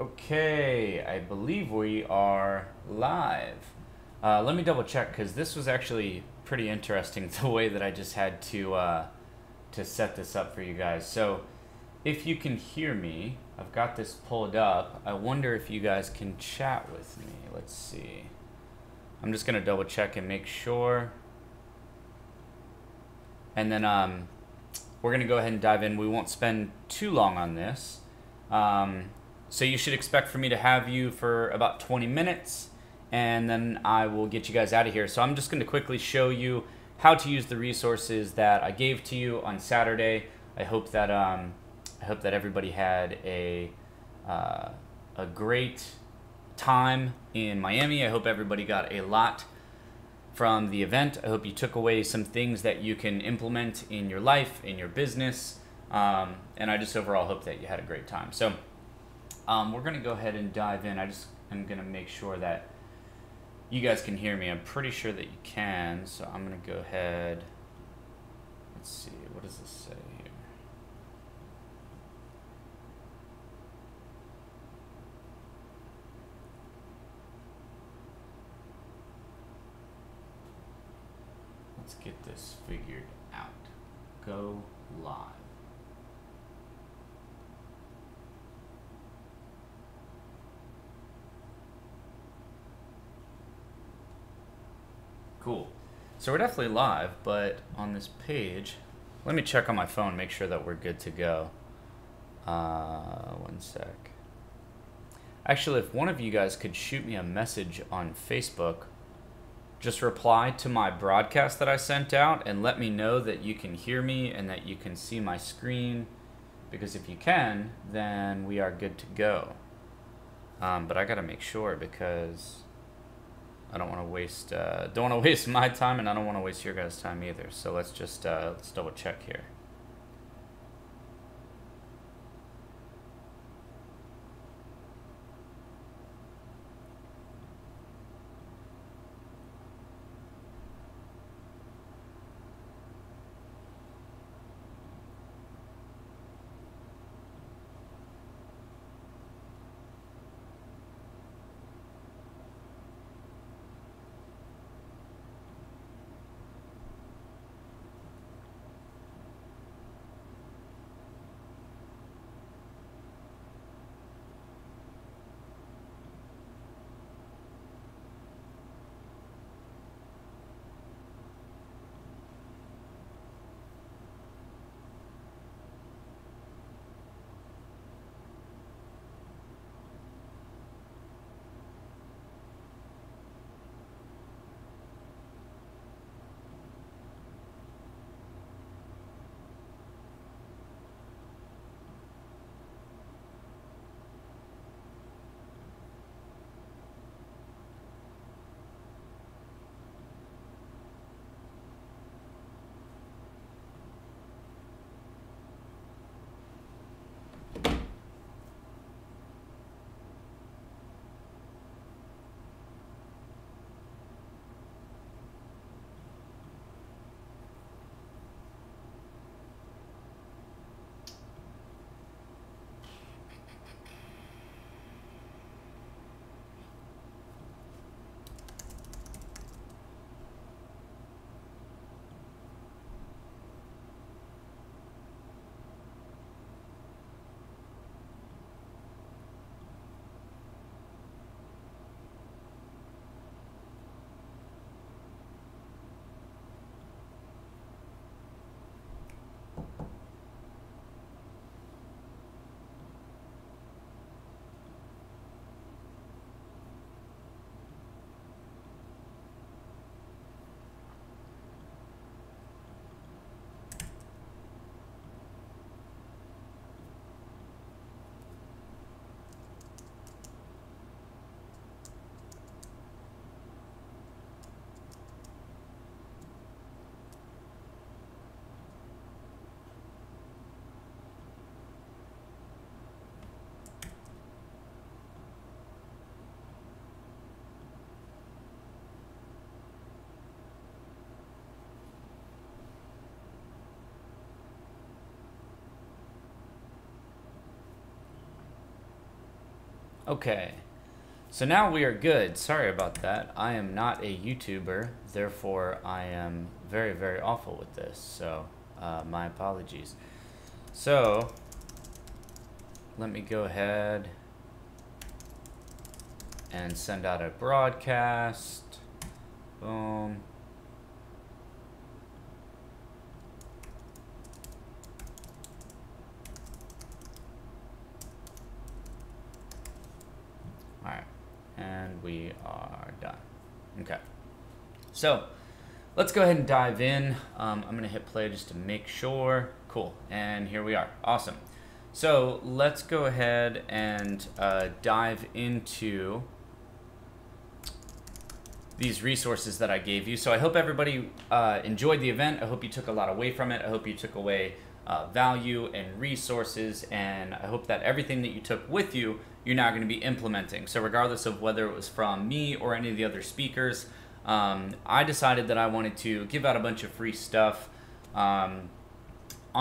Okay, I believe we are live. Let me double check because this was actually pretty interesting the way that I just had to set this up for you guys. So if you can hear me, I've got this pulled up. I wonder if you guys can chat with me. Let's see. I'm just gonna double check and make sure. And then we're gonna go ahead and dive in. We won't spend too long on this. So you should expect for me to have you for about 20 minutes, and then I will get you guys out of here. So I'm just going to quickly show you how to use the resources that I gave to you on Saturday. I hope that everybody had a great time in Miami. I hope everybody got a lot from the event. I hope you took away some things that you can implement in your life, in your business, and I just overall hope that you had a great time. So we're going to go ahead and dive in. I'm going to make sure that you guys can hear me. I'm pretty sure that you can, so I'm going to go ahead. Let's see, what does this say here? Let's get this figured out. Go live. Cool. So we're definitely live, but on this page, let me check on my phone, make sure that we're good to go. One sec. Actually, if one of you guys could shoot me a message on Facebook, just reply to my broadcast that I sent out and let me know that you can hear me and that you can see my screen, because if you can, then we are good to go. But I gotta make sure because I don't want to waste my time, and I don't want to waste your guys' time either. So let's just let's double check here. Okay, so now we are good. Sorry about that. I am not a YouTuber, therefore I am very, very awful with this. So my apologies. So let me go ahead and send out a broadcast. Boom. All right, and we are done. Okay, so let's go ahead and dive in. I'm gonna hit play just to make sure. Cool, and here we are. Awesome. So let's go ahead and dive into these resources that I gave you. So I hope everybody enjoyed the event. I hope you took a lot away from it. I hope you took away value and resources, and I hope that everything that you took with you, you're now going to be implementing. So regardless of whether it was from me or any of the other speakers, I decided that I wanted to give out a bunch of free stuff. On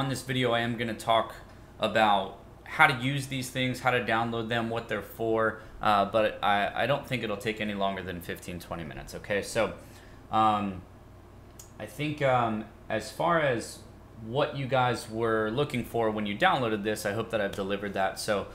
this video, I am going to talk about how to use these things, how to download them, what they're for, but I don't think it'll take any longer than 15-20 minutes, okay? So I think as far as what you guys were looking for when you downloaded this, I hope that I've delivered that. So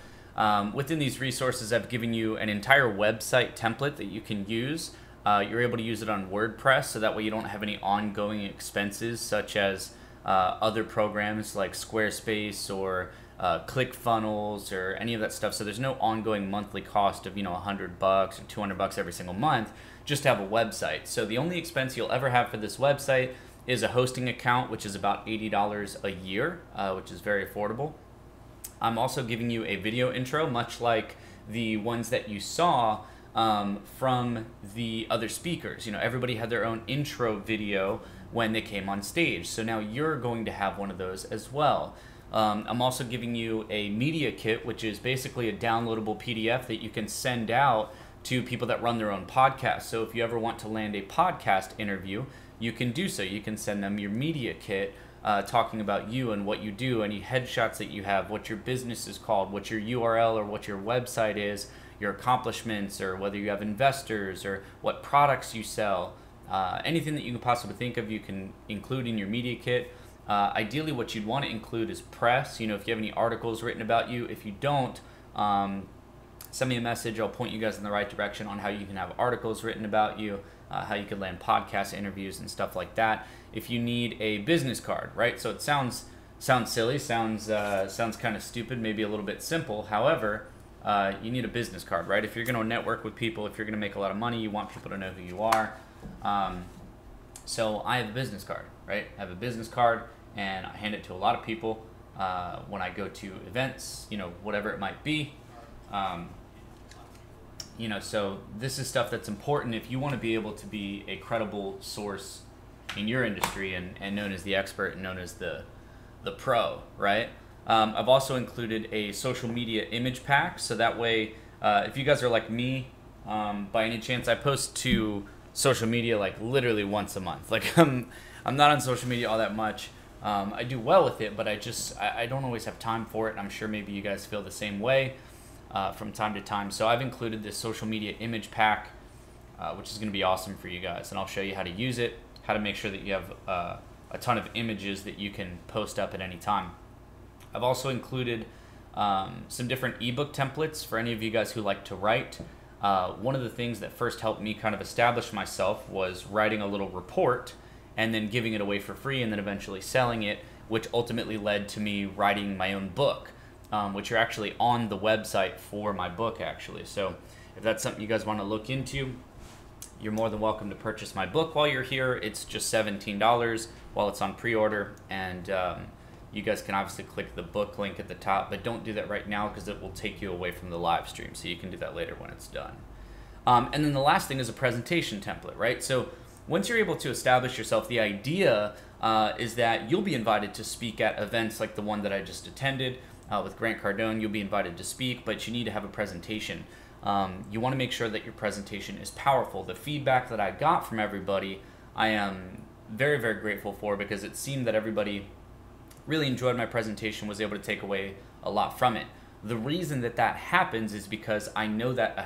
within these resources, I've given you an entire website template that you can use. You're able to use it on WordPress, so that way you don't have any ongoing expenses such as other programs like Squarespace or ClickFunnels or any of that stuff. So there's no ongoing monthly cost of, you know, $100 or $200 every single month just to have a website. So the only expense you'll ever have for this website is a hosting account, which is about $80 a year, which is very affordable. I'm also giving you a video intro, much like the ones that you saw from the other speakers. You know, everybody had their own intro video when they came on stage. So now you're going to have one of those as well. I'm also giving you a media kit, which is basically a downloadable PDF that you can send out to people that run their own podcast. So if you ever want to land a podcast interview, you can do so. You can send them your media kit talking about you and what you do, any headshots that you have, what your business is called, what your URL or what your website is, your accomplishments, or whether you have investors, or what products you sell. Anything that you can possibly think of, you can include in your media kit. Ideally, what you'd want to include is press. You know, if you have any articles written about you. If you don't, send me a message. I'll point you guys in the right direction on how you can have articles written about you, how you can land podcast interviews and stuff like that. If you need a business card, right? So it sounds silly, sounds kind of stupid, maybe a little bit simple. However, you need a business card, right? If you're going to network with people, if you're going to make a lot of money, you want people to know who you are. So I have a business card, right? I have a business card, and I hand it to a lot of people when I go to events, you know, whatever it might be. You know, so this is stuff that's important if you want to be able to be a credible source in your industry and known as the expert and known as the pro, right? I've also included a social media image pack, so that way, if you guys are like me, by any chance, I post to social media like literally once a month. Like I'm not on social media all that much. I do well with it, but I don't always have time for it, and I'm sure maybe you guys feel the same way from time to time. So I've included this social media image pack, which is going to be awesome for you guys, and I'll show you how to use it, how to make sure that you have a ton of images that you can post up at any time. I've also included some different ebook templates for any of you guys who like to write. One of the things that first helped me kind of establish myself was writing a little report and then giving it away for free and then eventually selling it, which ultimately led to me writing my own book, which are actually on the website for my book, actually. So if that's something you guys want to look into, you're more than welcome to purchase my book while you're here. It's just $17 while it's on pre-order, and you guys can obviously click the book link at the top, but don't do that right now because it will take you away from the live stream, so you can do that later when it's done. And then the last thing is a presentation template, right? So once you're able to establish yourself, the idea is that you'll be invited to speak at events like the one that I just attended with Grant Cardone. You'll be invited to speak, but you need to have a presentation. You want to make sure that your presentation is powerful. The feedback that I got from everybody, I am very, very grateful for, because it seemed that everybody really enjoyed my presentation, was able to take away a lot from it. The reason that that happens is because I know that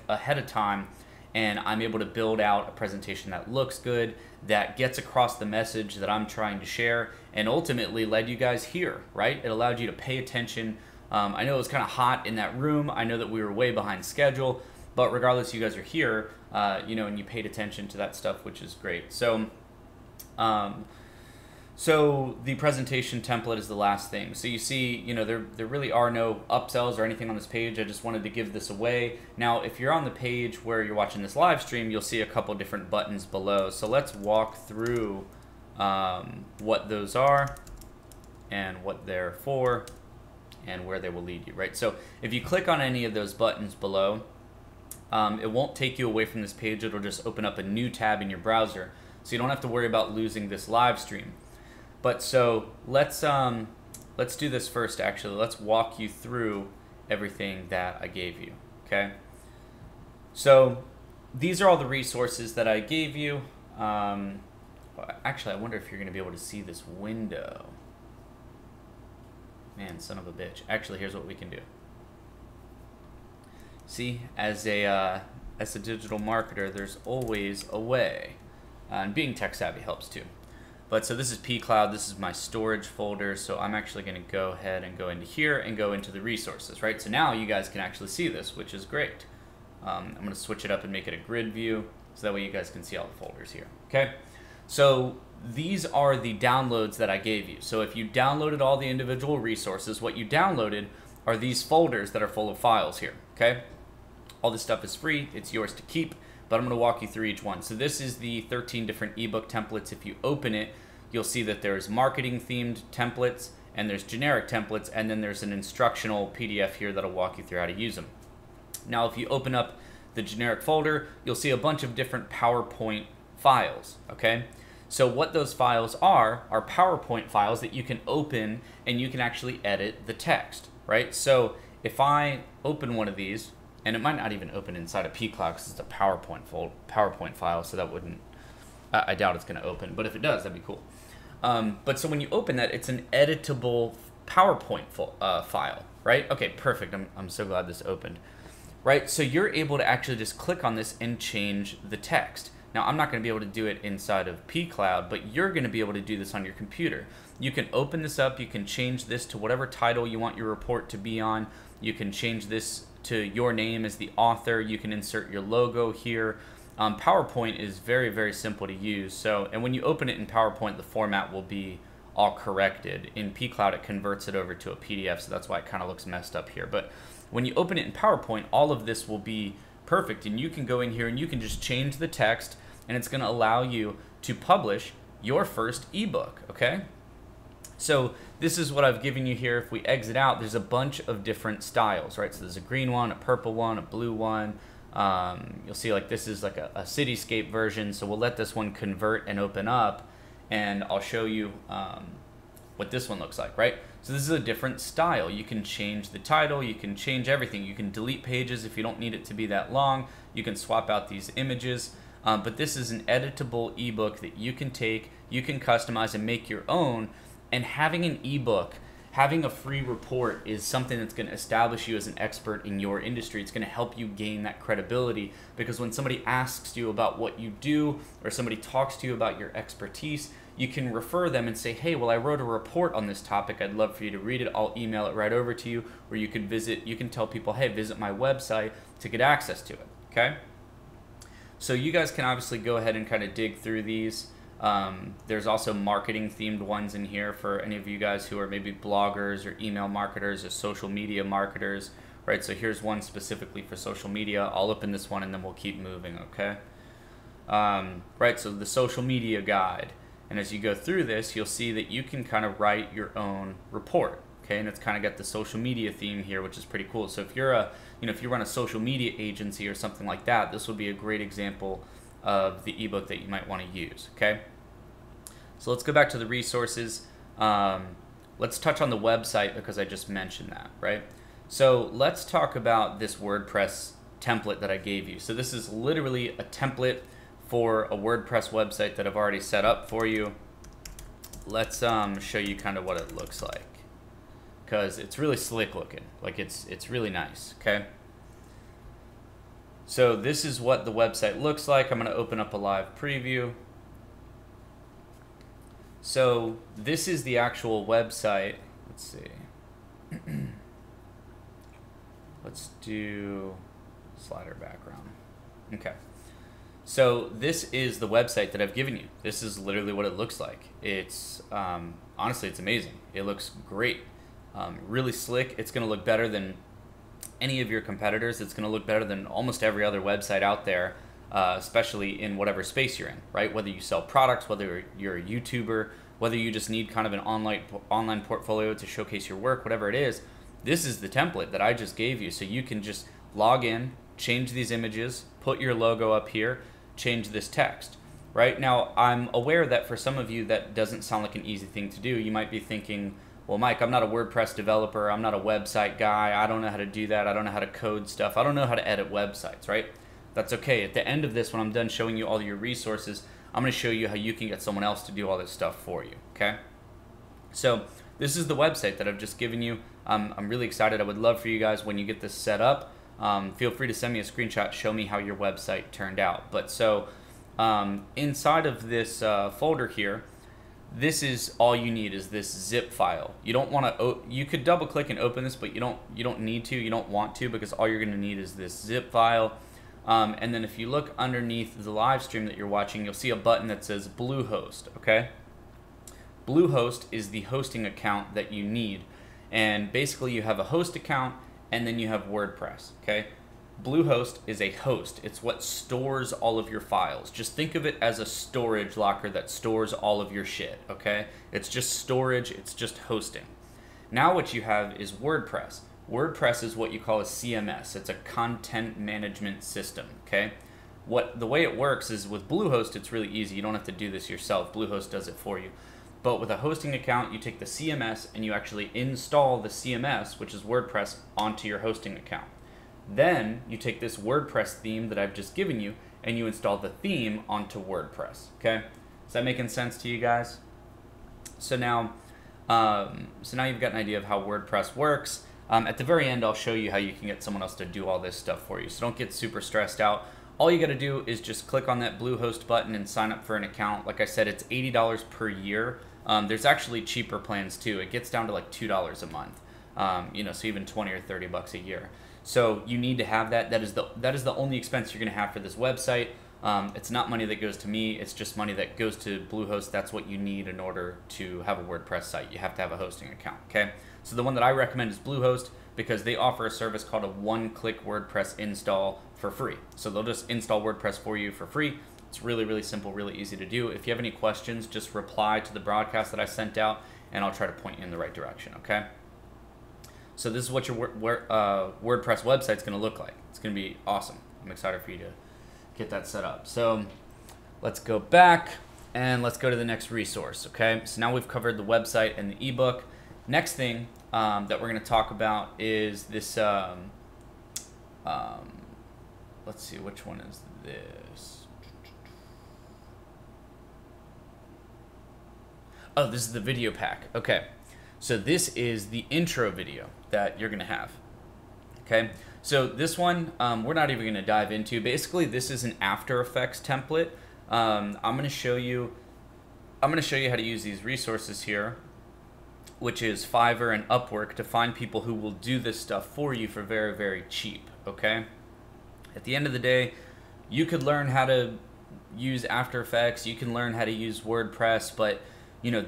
ahead of time, and I'm able to build out a presentation that looks good, that gets across the message that I'm trying to share, and ultimately led you guys here, right? It allowed you to pay attention. I know it was kind of hot in that room. I know that we were way behind schedule, but regardless, you guys are here, and you paid attention to that stuff, which is great. So the presentation template is the last thing. So you see, there really are no upsells or anything on this page. I just wanted to give this away. Now, if you're on the page where you're watching this live stream, you'll see a couple different buttons below. So let's walk through what those are and what they're for and where they will lead you, right? So if you click on any of those buttons below, it won't take you away from this page. It'll just open up a new tab in your browser. So you don't have to worry about losing this live stream. But so let's do this first. Actually, let's walk you through everything that I gave you. Okay. So these are all the resources that I gave you. Actually, I wonder if you're going to be able to see this window. Man, son of a bitch. Actually, here's what we can do. See, as a digital marketer, there's always a way, and being tech savvy helps too. But so this is pCloud, this is my storage folder, so I'm actually going to go ahead and go into here and go into the resources, right? So now you guys can actually see this, which is great. I'm going to switch it up and make it a grid view, so that way you guys can see all the folders here, okay? So these are the downloads that I gave you. So if you downloaded all the individual resources, what you downloaded are these folders that are full of files here, okay? All this stuff is free, it's yours to keep. But I'm going to walk you through each one. So this is the 13 different ebook templates. If you open it, you'll see that there's marketing themed templates and there's generic templates, and then there's an instructional PDF here that'll walk you through how to use them. Now, if you open up the generic folder, you'll see a bunch of different PowerPoint files, okay? So what those files are PowerPoint files that you can open and you can actually edit the text, right? So if I open one of these, and it might not even open inside of pCloud because it's a PowerPoint file, so that wouldn't, I doubt it's going to open. But if it does, that'd be cool. But so when you open that, it's an editable PowerPoint file, right? Okay, perfect. I'm so glad this opened. Right, so you're able to actually just click on this and change the text. Now, I'm not going to be able to do it inside of pCloud, but you're going to be able to do this on your computer. You can open this up. You can change this to whatever title you want your report to be on. You can change this to your name as the author. You can insert your logo here. PowerPoint is very, very simple to use. So, and when you open it in PowerPoint, the format will be all corrected. In pCloud, it converts it over to a PDF, so that's why it kind of looks messed up here. But when you open it in PowerPoint, all of this will be perfect, and you can go in here and you can just change the text, and it's going to allow you to publish your first ebook, okay? So this is what I've given you here. If we exit out, there's a bunch of different styles, right? So there's a green one, a purple one, a blue one. You'll see like this is like a cityscape version. So we'll let this one convert and open up, and I'll show you what this one looks like, right? So this is a different style. You can change the title, you can change everything. You can delete pages if you don't need it to be that long. You can swap out these images. But this is an editable ebook that you can take, you can customize and make your own. And having an ebook, having a free report is something that's going to establish you as an expert in your industry. It's going to help you gain that credibility, because when somebody asks you about what you do or somebody talks to you about your expertise, you can refer them and say, hey, well, I wrote a report on this topic. I'd love for you to read it. I'll email it right over to you. Or you can tell people, hey, visit my website to get access to it, okay? So you guys can obviously go ahead and kind of dig through these. There's also marketing themed ones in here for any of you guys who are maybe bloggers or email marketers or social media marketers, right? So here's one specifically for social media. I'll open this one and then we'll keep moving, okay? Right, so the social media guide. And as you go through this, you'll see that you can kind of write your own report, okay? And it's kind of got the social media theme here, which is pretty cool. So if you're if you run a social media agency or something like that, this would be a great example of the ebook that you might want to use, okay? So let's go back to the resources. Let's touch on the website because I just mentioned that, right? So let's talk about this WordPress template that I gave you. So this is literally a template for a WordPress website that I've already set up for you. Let's show you kind of what it looks like. because it's really slick looking. Like it's really nice, okay? So this is what the website looks like. I'm going to open up a live preview. So this is the actual website. Let's see. Let's do slider background. Okay. So this is the website that I've given you. This is literally what it looks like. It's honestly, it's amazing. It looks great. Really slick. It's going to look better than any of your competitors. It's going to look better than almost every other website out there, especially in whatever space you're in, right? Whether you sell products, whether you're a YouTuber, whether you just need kind of an online portfolio to showcase your work, whatever it is, this is the template that I just gave you. So you can just log in, change these images, put your logo up here, change this text. Right now, I'm aware that for some of you that doesn't sound like an easy thing to do. You might be thinking, well, Myke, I'm not a WordPress developer. I'm not a website guy. I don't know how to do that. I don't know how to code stuff. I don't know how to edit websites, right? That's okay. At the end of this, when I'm done showing you all your resources, I'm going to show you how you can get someone else to do all this stuff for you, okay? So this is the website that I've just given you. I'm really excited. I would love for you guys, when you get this set up, feel free to send me a screenshot, show me how your website turned out. But so inside of this folder here, this is all you need is this zip file. You don't want to, you could double click and open this, but you don't need to, you don't want to, because all you're going to need is this zip file. And then if you look underneath the live stream that you're watching, you'll see a button that says Bluehost, okay? Bluehost is the hosting account that you need. And basically you have a host account and then you have WordPress, okay? Bluehost is a host. It's what stores all of your files. Just think of it as a storage locker that stores all of your shit, okay? It's just storage, it's just hosting. Now what you have is WordPress. WordPress is what you call a CMS. It's a content management system, okay? The way it works is with Bluehost, it's really easy. You don't have to do this yourself. Bluehost does it for you. But with a hosting account, you take the CMS and you actually install the CMS, which is WordPress, onto your hosting account. Then you take this WordPress theme that I've just given you and you install the theme onto WordPress, okay? Is that making sense to you guys? So now you've got an idea of how WordPress works. At the very end, I'll show you how you can get someone else to do all this stuff for you. So don't get super stressed out. All you got to do is just click on that Bluehost button and sign up for an account. Like I said, it's $80 per year. There's actually cheaper plans too. It gets down to like $2 a month. So even 20 or 30 bucks a year. So you need to have that. That is the only expense you're going to have for this website. It's not money that goes to me. It's just money that goes to Bluehost. That's what you need in order to have a WordPress site. You have to have a hosting account, okay? So the one that I recommend is Bluehost because they offer a service called a one-click WordPress install for free. So they'll just install WordPress for you for free. It's really, really simple, really easy to do. If you have any questions, just reply to the broadcast that I sent out, and I'll try to point you in the right direction, okay? So this is what your WordPress website is going to look like. It's going to be awesome. I'm excited for you to get that set up. So let's go back and let's go to the next resource, okay? So now we've covered the website and the ebook. Next thing that we're going to talk about is this, let's see, which one is this? Oh, this is the video pack. Okay, so this is the intro video that you're going to have. Okay, so this one we're not even going to dive into. Basically, this is an After Effects template. I'm going to show you how to use these resources here, which is Fiverr and Upwork, to find people who will do this stuff for you for very, very cheap. Okay, at the end of the day, you could learn how to use After Effects, you can learn how to use WordPress, but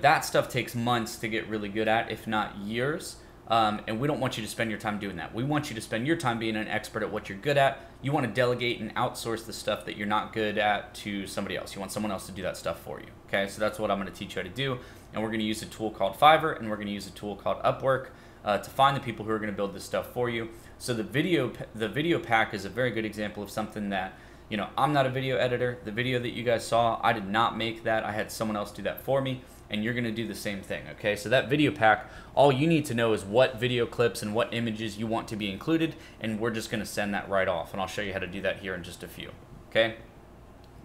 that stuff takes months to get really good at, if not years. And we don't want you to spend your time doing that. We want you to spend your time being an expert at what you're good at. You want to delegate and outsource the stuff that you're not good at to somebody else. You want someone else to do that stuff for you. Okay, so that's what I'm going to teach you how to do. And we're going to use a tool called Fiverr, and we're going to use a tool called Upwork to find the people who are going to build this stuff for you. So the video pack is a very good example of something that, I'm not a video editor. The video that you guys saw, I did not make that. I had someone else do that for me. And you're going to do the same thing, okay? So that video pack, all you need to know is what video clips and what images you want to be included, and we're just going to send that right off, and I'll show you how to do that here in just a few, okay?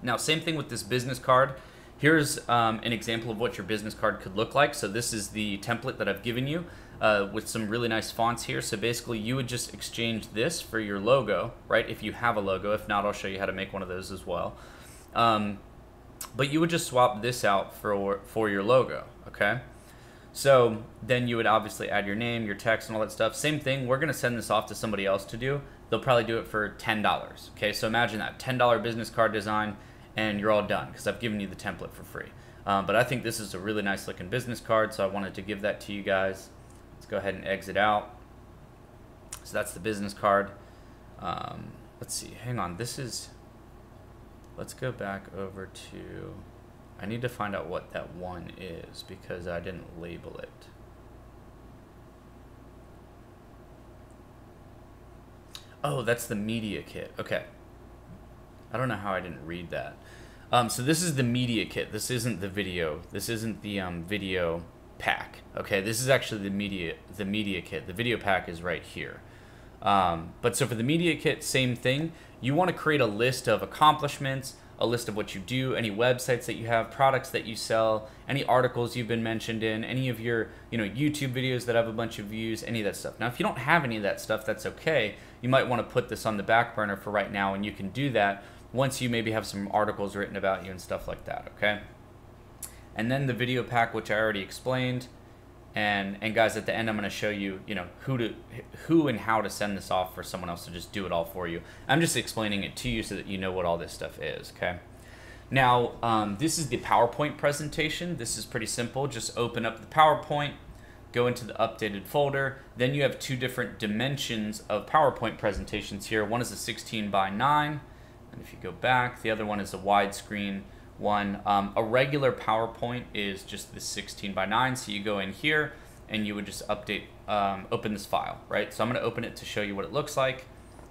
Now, same thing with this business card. Here's an example of what your business card could look like. So this is the template that I've given you. with some really nice fonts here. So basically you would just exchange this for your logo, right? If you have a logo. If not, I'll show you how to make one of those as well. But you would just swap this out for your logo, okay? So then you would obviously add your name, your text, and all that stuff. Same thing, we're gonna send this off to somebody else to do. They'll probably do it for $10, okay? So imagine that, $10 business card design, and you're all done, because I've given you the template for free. But I think this is a really nice looking business card, so I wanted to give that to you guys. Let's go ahead and exit out. So that's the business card. Let's see, hang on, let's go back over to, I need to find out what that one is because I didn't label it. Oh, that's the media kit. Okay. I don't know how I didn't read that. So this is the media kit. This isn't the video. This isn't the video pack. Okay, this is actually the media kit. The video pack is right here. But so for the media kit, same thing. You want to create a list of accomplishments, a list of what you do, any websites that you have, products that you sell, any articles you've been mentioned in, any of your YouTube videos that have a bunch of views, any of that stuff. Now, if you don't have any of that stuff, that's okay. You might want to put this on the back burner for right now, and you can do that once you maybe have some articles written about you and stuff like that, okay? And then the video pack, which I already explained. And guys, at the end, I'm going to show you, who and how to send this off for someone else to just do it all for you. I'm just explaining it to you so that you know what all this stuff is, okay? Now, this is the PowerPoint presentation. This is pretty simple. Just open up the PowerPoint, go into the updated folder. Then you have two different dimensions of PowerPoint presentations here. One is a 16 by 9, and if you go back, the other one is a widescreen one. A regular PowerPoint is just the 16 by 9, so you go in here and you would just open this file, right? So I'm going to open it to show you what it looks like.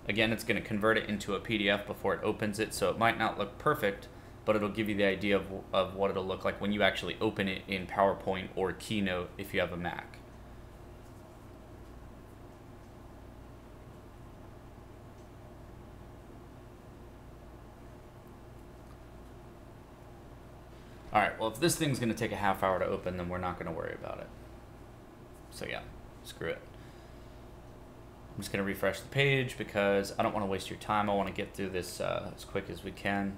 Again, it's going to convert it into a PDF before it opens it, so it might not look perfect, but it'll give you the idea of what it'll look like when you actually open it in PowerPoint or Keynote if you have a Mac. All right, well, if this thing's going to take a half hour to open, then we're not going to worry about it. So yeah, screw it. I'm just going to refresh the page because I don't want to waste your time. I want to get through this as quick as we can.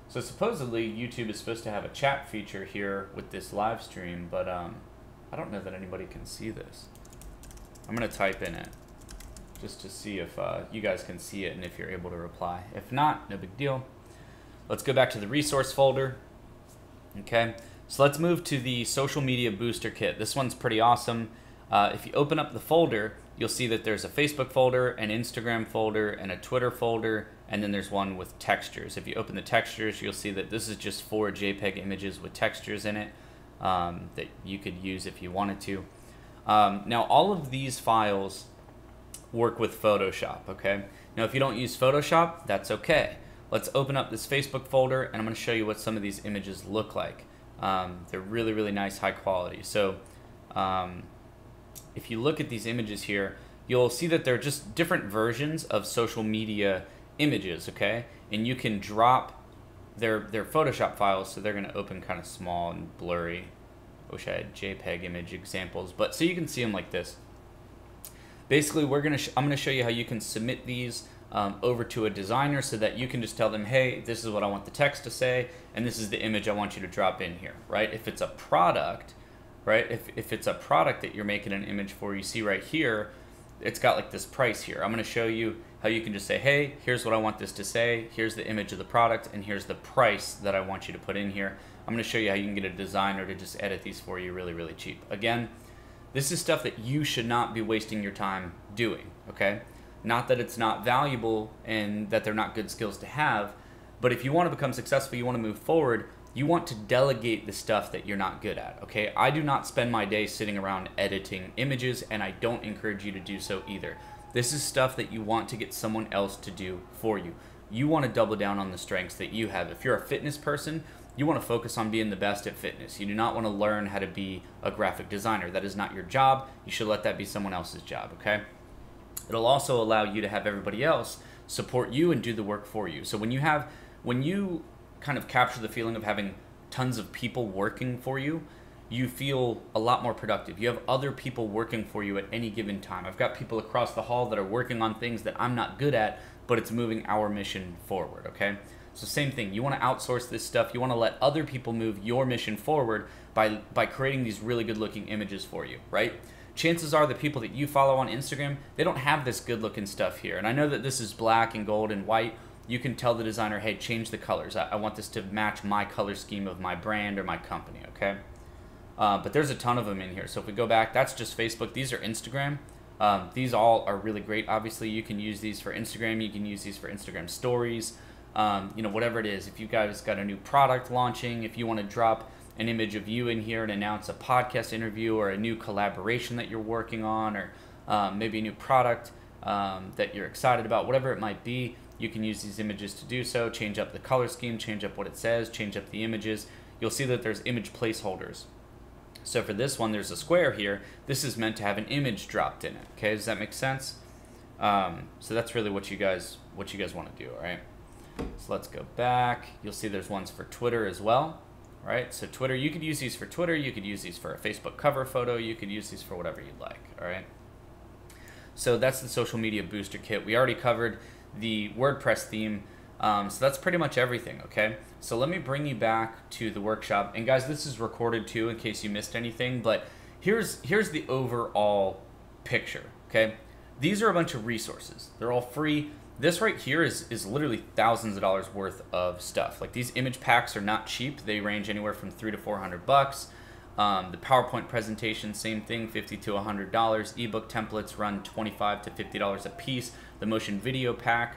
So supposedly YouTube is supposed to have a chat feature here with this live stream, but I don't know that anybody can see this. I'm going to type in it just to see if you guys can see it and if you're able to reply. If not, no big deal. Let's go back to the resource folder. Okay, so let's move to the social media booster kit. This one's pretty awesome. If you open up the folder, you'll see that there's a Facebook folder, an Instagram folder, and a Twitter folder, and then there's one with textures. If you open the textures, you'll see that this is just 4 JPEG images with textures in it that you could use if you wanted to. Now, all of these files work with Photoshop, okay? Now, if you don't use Photoshop, that's okay. Let's open up this Facebook folder, and I'm going to show you what some of these images look like. They're really, really nice, high quality. So if you look at these images here, you'll see that they're just different versions of social media images, okay? And you can drop their Photoshop files, so they're going to open kind of small and blurry. I wish I had JPEG image examples, but so you can see them like this. Basically, I'm going to show you how you can submit these over to a designer so that you can just tell them, hey, this is what I want the text to say, and this is the image I want you to drop in here, right? If it's a product, right? If it's a product that you're making an image for, you see right here, it's got like this price here. I'm going to show you how you can just say, hey, here's what I want this to say, here's the image of the product, and here's the price that I want you to put in here. I'm going to show you how you can get a designer to just edit these for you really, really cheap. Again, this is stuff that you should not be wasting your time doing, okay? Not that it's not valuable and that they're not good skills to have, but if you want to become successful, you want to move forward, you want to delegate the stuff that you're not good at, okay? I do not spend my day sitting around editing images, and I don't encourage you to do so either. This is stuff that you want to get someone else to do for you. You want to double down on the strengths that you have. If you're a fitness person, you want to focus on being the best at fitness. You do not want to learn how to be a graphic designer. That is not your job. You should let that be someone else's job, okay? It'll also allow you to have everybody else support you and do the work for you. So when you kind of capture the feeling of having tons of people working for you, you feel a lot more productive. You have other people working for you at any given time. I've got people across the hall that are working on things that I'm not good at, but it's moving our mission forward, okay? So same thing, you want to outsource this stuff. You want to let other people move your mission forward by creating these really good looking images for you, right? Chances are the people that you follow on Instagram, they don't have this good looking stuff here. And I know that this is black and gold and white. You can tell the designer, hey, change the colors. I want this to match my color scheme of my brand or my company, okay? But there's a ton of them in here. So if we go back, that's just Facebook. These are Instagram. These all are really great. Obviously, you can use these for Instagram. You can use these for Instagram stories. You know, whatever it is. If you guys got a new product launching, if you want to drop an image of you in here and announce a podcast interview or a new collaboration that you're working on, or maybe a new product that you're excited about, whatever it might be, you can use these images to do so. Change up the color scheme, change up what it says, change up the images. You'll see that there's image placeholders. So for this one, there's a square here. This is meant to have an image dropped in it. Okay, does that make sense? So that's really what you guys want to do, all right? So let's go back. You'll see there's ones for Twitter as well, right? So Twitter, you could use these for Twitter. You could use these for a Facebook cover photo. You could use these for whatever you'd like, all right? So that's the social media booster kit. We already covered the WordPress theme. So that's pretty much everything, okay? So let me bring you back to the workshop. And guys, this is recorded too in case you missed anything, but here's the overall picture, okay? These are a bunch of resources. They're all free. This right here is literally thousands of dollars worth of stuff. Like, these image packs are not cheap. They range anywhere from $300 to $400. The PowerPoint presentation, same thing, $50 to $100. Ebook templates run $25 to $50 a piece. The motion video pack,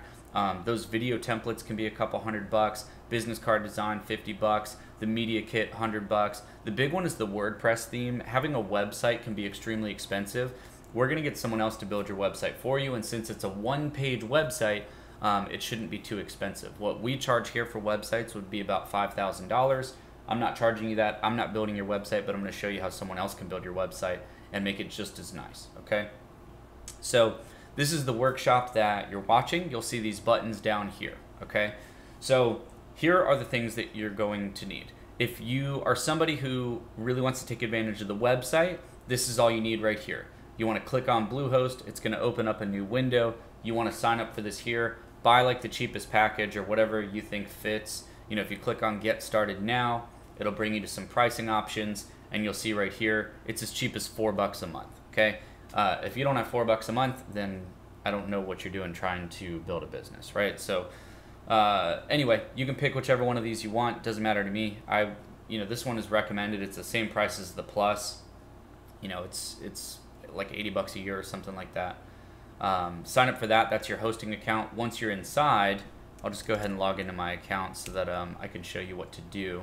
those video templates can be a couple $100. Business card design, $50. The media kit, $100. The big one is the WordPress theme. Having a website can be extremely expensive. We're going to get someone else to build your website for you, and since it's a one-page website, it shouldn't be too expensive. What we charge here for websites would be about $5,000. I'm not charging you that. I'm not building your website, but I'm going to show you how someone else can build your website and make it just as nice, okay? So this is the workshop that you're watching. You'll see these buttons down here, okay? So here are the things that you're going to need. If you are somebody who really wants to take advantage of the website, this is all you need right here. You want to click on Bluehost. It's going to open up a new window. You want to sign up for this here. Buy like the cheapest package or whatever you think fits. You know, if you click on Get Started Now, it'll bring you to some pricing options, and you'll see right here, it's as cheap as $4 a month, okay? If you don't have $4 a month, then I don't know what you're doing trying to build a business, right? So anyway, you can pick whichever one of these you want. Doesn't matter to me. You know, this one is recommended. It's the same price as the Plus. You know, it's like $80 a year or something like that. Sign up for that. That's your hosting account. Once you're inside, I'll just go ahead and log into my account so that I can show you what to do.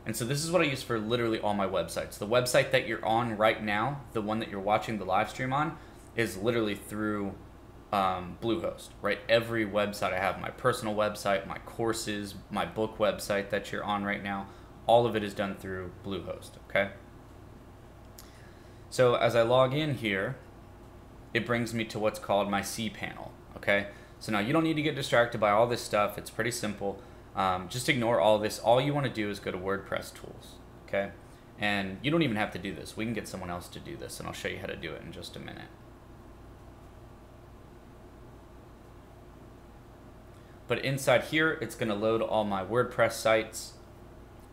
And so this is what I use for literally all my websites. The website that you're on right now, the one that you're watching the live stream on, is literally through Bluehost, right? Every website I have, my personal website, my courses, my book website that you're on right now, all of it is done through Bluehost, okay? So as I log in here, it brings me to what's called my cPanel, okay? So now you don't need to get distracted by all this stuff. It's pretty simple. Just ignore all this. All you want to do is go to WordPress tools, okay? And you don't even have to do this. We can get someone else to do this, and I'll show you how to do it in just a minute. But inside here, it's going to load all my WordPress sites,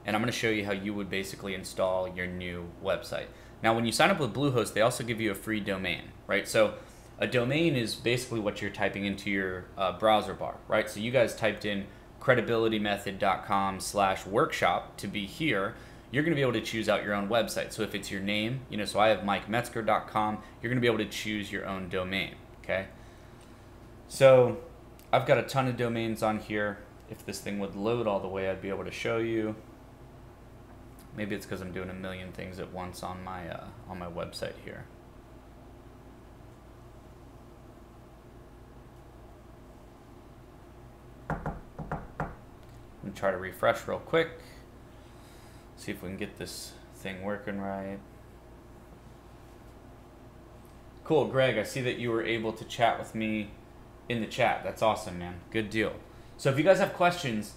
and I'm going to show you how you would basically install your new website. Now, when you sign up with Bluehost, they also give you a free domain, right? So a domain is basically what you're typing into your browser bar, right? So you guys typed in credibilitymethod.com/workshop to be here. You're going to be able to choose out your own website. So if it's your name, you know, so I have MykeMetzger.com, you're going to be able to choose your own domain, okay? So I've got a ton of domains on here. If this thing would load all the way, I'd be able to show you. Maybe it's because I'm doing a million things at once on my website here. I'm gonna try to refresh real quick. See if we can get this thing working right. Cool, Greg, I see that you were able to chat with me in the chat. That's awesome, man. Good deal. So if you guys have questions,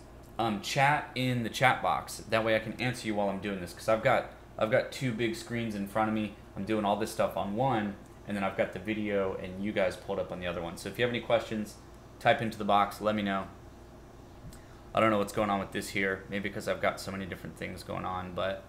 chat in the chat box. That way I can answer you while I'm doing this, because I've got two big screens in front of me. I'm doing all this stuff on one, and then I've got the video and you guys pulled up on the other one. So if you have any questions, type into the box, let me know. I don't know what's going on with this here, maybe because I've got so many different things going on, but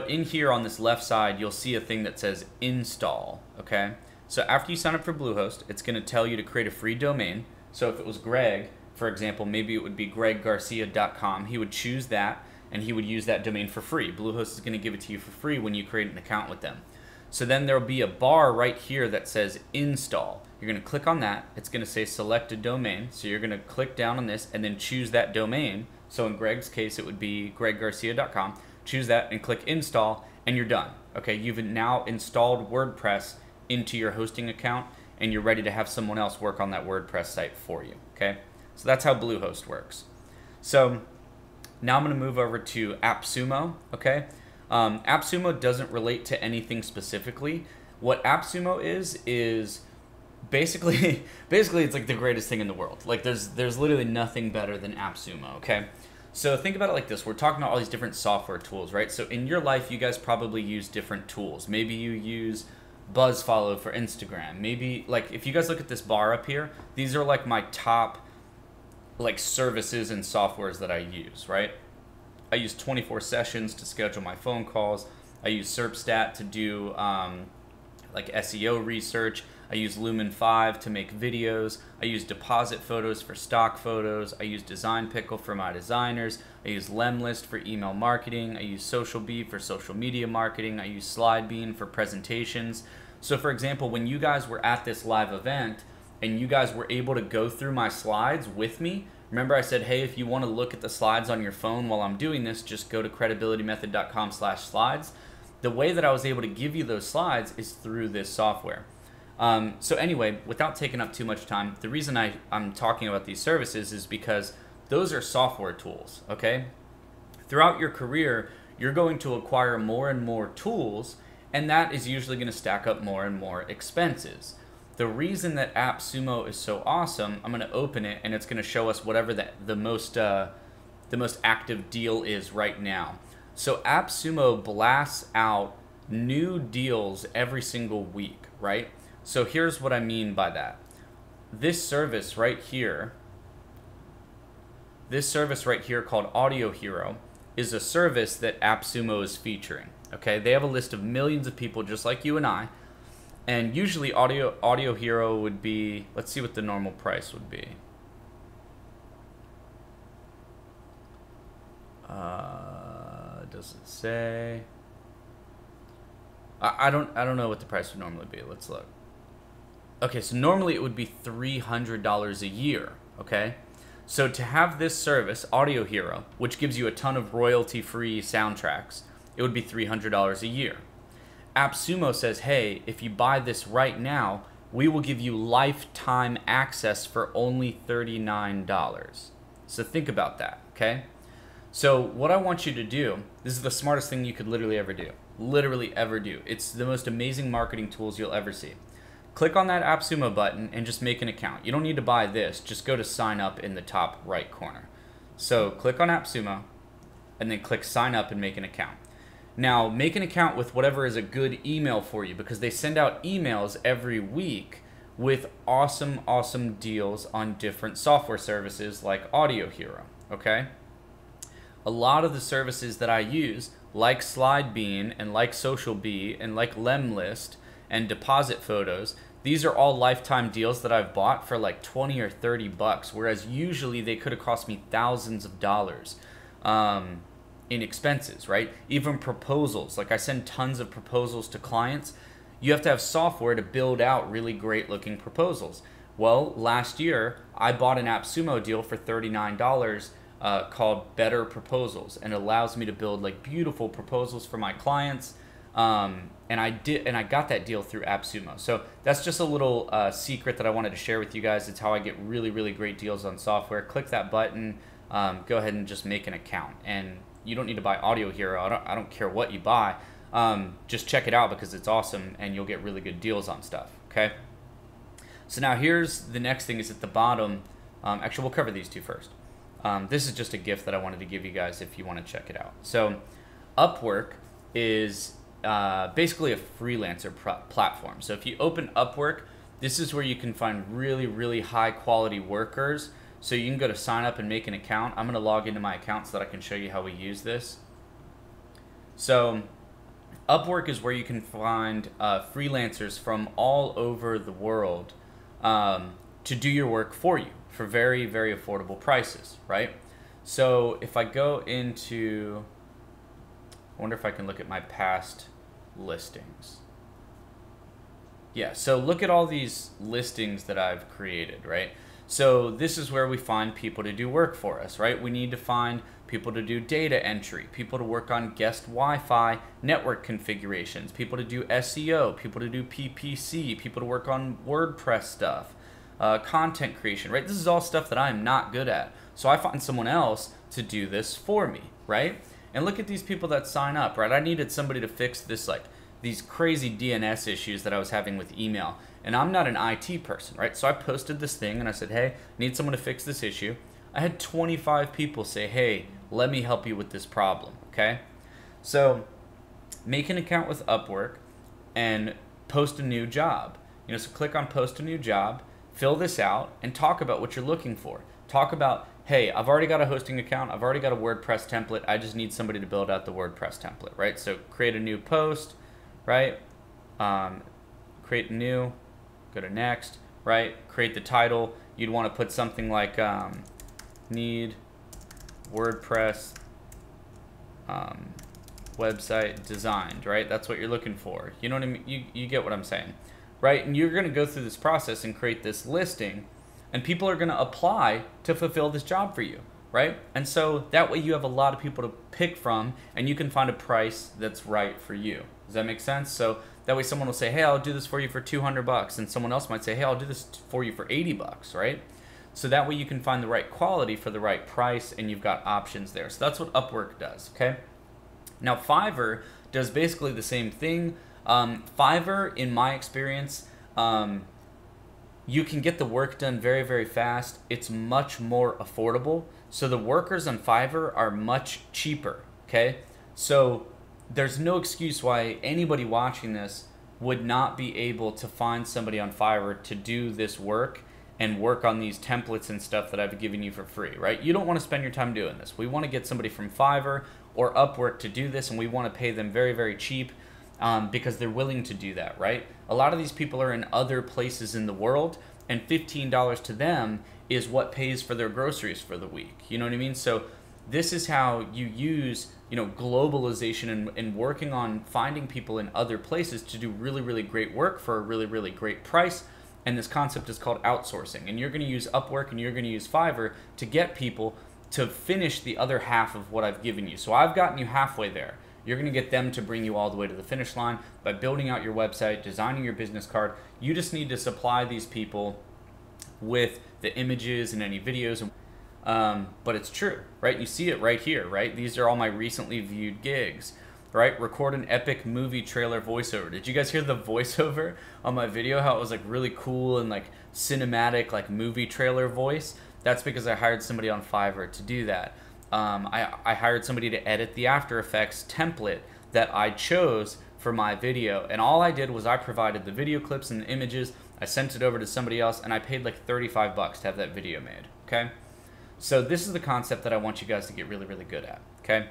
in here on this left side, you'll see a thing that says install, okay? So after you sign up for Bluehost, it's gonna tell you to create a free domain. So if it was Greg, for example, maybe it would be greggarcia.com. He would choose that, and he would use that domain for free. Bluehost is gonna give it to you for free when you create an account with them. So then there'll be a bar right here that says install. You're gonna click on that. It's gonna say select a domain. So you're gonna click down on this and then choose that domain. So in Greg's case, it would be greggarcia.com. Choose that and click install, and you're done. Okay, you've now installed WordPress into your hosting account, and you're ready to have someone else work on that WordPress site for you. Okay, so that's how Bluehost works. So now I'm gonna move over to AppSumo. Okay, AppSumo doesn't relate to anything specifically. What AppSumo is basically it's like the greatest thing in the world. Like there's literally nothing better than AppSumo. Okay. So think about it like this. We're talking about all these different software tools, right? So in your life, you guys probably use different tools. Maybe you use BuzzFollow for Instagram. Maybe, like, if you guys look at this bar up here, these are like my top like services and softwares that I use, right? I use 24 Sessions to schedule my phone calls. I use SERPstat to do like SEO research. I use Lumen 5 to make videos. I use Deposit Photos for stock photos. I use Design Pickle for my designers. I use Lemlist for email marketing. I use Social Bee for social media marketing. I use SlideBean for presentations. So for example, when you guys were at this live event and you guys were able to go through my slides with me, remember I said, hey, if you want to look at the slides on your phone while I'm doing this, just go to credibilitymethod.com/slides. The way that I was able to give you those slides is through this software. So anyway, without taking up too much time, the reason I'm talking about these services is because those are software tools, okay? Throughout your career, you're going to acquire more and more tools, and that is usually going to stack up more and more expenses. The reason that AppSumo is so awesome, I'm going to open it, and it's going to show us whatever the most active deal is right now. So AppSumo blasts out new deals every single week, right? So here's what I mean by that. This service right here called Audio Hero is a service that AppSumo is featuring. Okay, they have a list of millions of people just like you and I, and usually Audio Hero would be, let's see what the normal price would be. Does it say? I don't know what the price would normally be. Let's look. Okay, so normally it would be $300 a year, okay? So to have this service, Audio Hero, which gives you a ton of royalty-free soundtracks, it would be $300 a year. AppSumo says, hey, if you buy this right now, we will give you lifetime access for only $39. So think about that, okay? So what I want you to do, this is the smartest thing you could literally ever do. Literally ever do. It's the most amazing marketing tools you'll ever see. Click on that AppSumo button and just make an account. You don't need to buy this. Just go to sign up in the top right corner. So click on AppSumo and then click sign up and make an account. Now make an account with whatever is a good email for you, because they send out emails every week with awesome deals on different software services like Audio Hero, okay? A lot of the services that I use, like SlideBean and like Social Bee and like Lemlist and Deposit Photos, these are all lifetime deals that I've bought for like 20 or 30 bucks, whereas usually they could have cost me thousands of dollars in expenses, right? Even proposals, like I send tons of proposals to clients. You have to have software to build out really great looking proposals. Well, last year I bought an AppSumo deal for $39 called Better Proposals, and it allows me to build like beautiful proposals for my clients. And I got that deal through AppSumo. So that's just a little secret that I wanted to share with you guys. It's how I get really great deals on software. Click that button, go ahead and just make an account. And you don't need to buy Audio Hero. I don't care what you buy. Just check it out because it's awesome and you'll get really good deals on stuff, okay? So now here's the next thing is at the bottom. Actually, we'll cover these two first. This is just a gift that I wanted to give you guys if you want to check it out. So Upwork is basically a freelancer platform. So if you open Upwork, this is where you can find really, really high quality workers. So you can go to sign up and make an account. I'm going to log into my account so that I can show you how we use this. So Upwork is where you can find freelancers from all over the world to do your work for you for very, very affordable prices, right? So if I go into, I wonder if I can look at my past listings. Yeah, so look at all these listings that I've created, right? So this is where we find people to do work for us, right? We need to find people to do data entry, people to work on guest Wi-Fi network configurations, people to do SEO, people to do PPC, people to work on WordPress stuff, content creation, right? This is all stuff that I'm not good at. So I find someone else to do this for me, right? And look at these people that sign up, right? I needed somebody to fix this, like these crazy DNS issues that I was having with email. And I'm not an IT person, right? So I posted this thing and I said, hey, I need someone to fix this issue. I had 25 people say, hey, let me help you with this problem, okay? So make an account with Upwork and post a new job. You know, so click on post a new job, fill this out, and talk about what you're looking for. Talk about, hey, I've already got a hosting account, I've already got a WordPress template, I just need somebody to build out the WordPress template, right? So create a new post, right? Create new, go to next, right? Create the title. You'd want to put something like need WordPress website designed, right? That's what you're looking for. You know what I mean? You get what I'm saying, right? And you're going to go through this process and create this listing, and people are going to apply to fulfill this job for you, right? And so that way you have a lot of people to pick from, and you can find a price that's right for you. Does that make sense? So that way someone will say, hey, I'll do this for you for 200 bucks. And someone else might say, hey, I'll do this for you for 80 bucks, right? So that way you can find the right quality for the right price, and you've got options there. So that's what Upwork does, okay? Now Fiverr does basically the same thing. Fiverr, in my experience, you can get the work done very, very fast. It's much more affordable. So the workers on Fiverr are much cheaper, okay? So there's no excuse why anybody watching this would not be able to find somebody on Fiverr to do this work and work on these templates and stuff that I've given you for free, right? You don't want to spend your time doing this. We want to get somebody from Fiverr or Upwork to do this, and we want to pay them very, very cheap because they're willing to do that, right? A lot of these people are in other places in the world, and $15 to them is what pays for their groceries for the week. You know what I mean? So this is how you use, you know, globalization and working on finding people in other places to do really, really great work for a really, really great price. And this concept is called outsourcing. And you're going to use Upwork and you're going to use Fiverr to get people to finish the other half of what I've given you. So I've gotten you halfway there. You're going to get them to bring you all the way to the finish line by building out your website, designing your business card. You just need to supply these people with the images and any videos. But it's true, right? You see it right here, right? These are all my recently viewed gigs, right? Record an epic movie trailer voiceover. Did you guys hear the voiceover on my video? How it was like really cool and like cinematic, like movie trailer voice? That's because I hired somebody on Fiverr to do that. I hired somebody to edit the After Effects template that I chose for my video. And all I did was I provided the video clips and the images. I sent it over to somebody else, and I paid like 35 bucks to have that video made, okay? So this is the concept that I want you guys to get really, really good at, okay?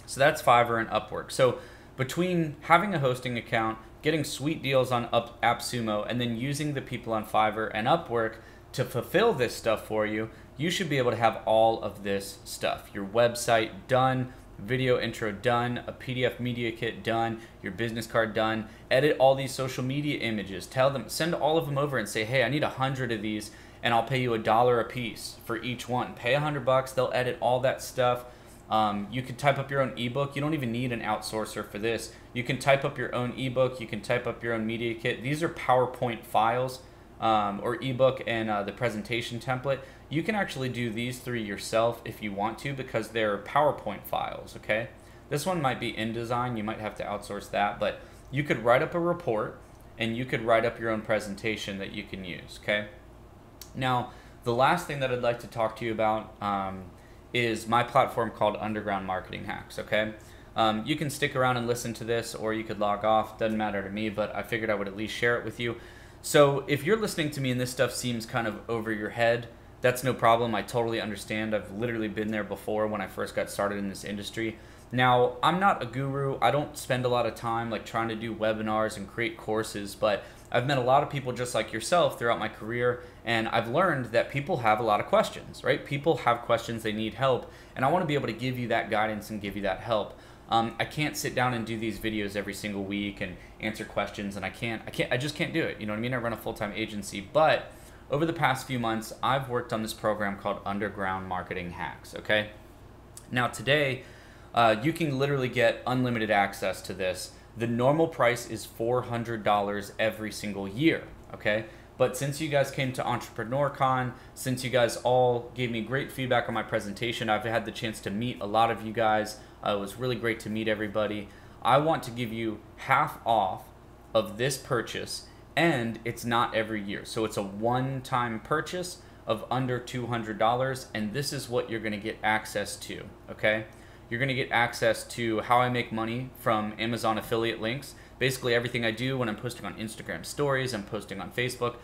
So that's Fiverr and Upwork. So between having a hosting account, getting sweet deals on AppSumo, and then using the people on Fiverr and Upwork to fulfill this stuff for you, you should be able to have all of this stuff. Your website done, video intro done, a PDF media kit done, your business card done, edit all these social media images, tell them, send all of them over and say, hey, I need 100 of these, and I'll pay you $1 a piece for each one. Pay 100 bucks, they'll edit all that stuff. You can type up your own ebook. You don't even need an outsourcer for this. You can type up your own ebook. You can type up your own media kit. These are PowerPoint files or ebook and the presentation template. You can actually do these three yourself if you want to because they're PowerPoint files, okay? This one might be InDesign. You might have to outsource that, but you could write up a report and you could write up your own presentation that you can use, okay? Now, The last thing that I'd like to talk to you about is my platform called Underground Marketing Hacks, okay? You can stick around and listen to this, or you could log off. Doesn't matter to me, but I figured I would at least share it with you. So if you're listening to me and this stuff seems kind of over your head, that's no problem. I totally understand. I've literally been there before when I first got started in this industry. Now, I'm not a guru. I don't spend a lot of time like trying to do webinars and create courses, but I've met a lot of people just like yourself throughout my career, and I've learned that people have a lot of questions, right? People have questions, they need help, and I want to be able to give you that guidance and give you that help. I can't sit down and do these videos every single week and answer questions, and I just can't do it. You know what I mean? I run a full-time agency, but over the past few months, I've worked on this program called Underground Marketing Hacks, okay? Now today, you can literally get unlimited access to this. The normal price is $400 every single year, okay? But since you guys came to EntrepreneurCon, since you guys all gave me great feedback on my presentation, I've had the chance to meet a lot of you guys. It was really great to meet everybody. I want to give you half off of this purchase, and it's not every year. So it's a one-time purchase of under $200, and this is what you're gonna get access to, okay? You're gonna get access to how I make money from Amazon affiliate links. Basically everything I do when I'm posting on Instagram stories, I'm posting on Facebook,